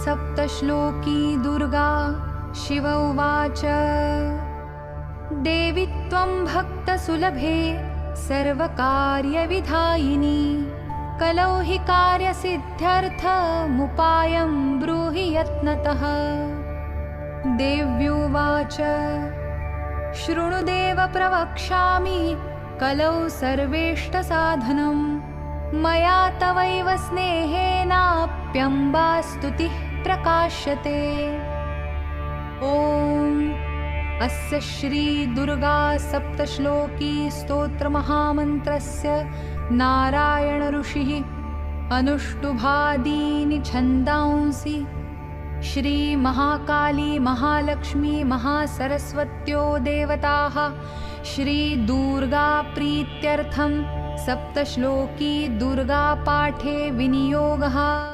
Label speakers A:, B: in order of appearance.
A: सप्तश्लोकी दुर्गा। शिव उवाच देवी त्वं भक्तसुलभे सर्वकार्यविधायिनी। कलौ हि कार्यसिद्ध्यर्थमुपायं ब्रूहि यत्नतः। देव्युवाच शृणुदेव प्रवक्ष्यामि कलौ सर्वेष्टसाधनं। मया तवैव स्नेहेनाप्यम्बा स्तुतिः प्रकाश्यते। ॐ अस्य श्री दुर्गा सप्तश्लोकी स्तोत्रमहामन्त्रस्य नारायण ऋषिः अनुष्टुभादीनि छन्दांसि। श्री महाकाली महालक्ष्मी महासरस्वत्यो देवताः श्री दुर्गा प्रीत्यर्थं सप्तश्लोकी दुर्गा पाठे विनियोगः।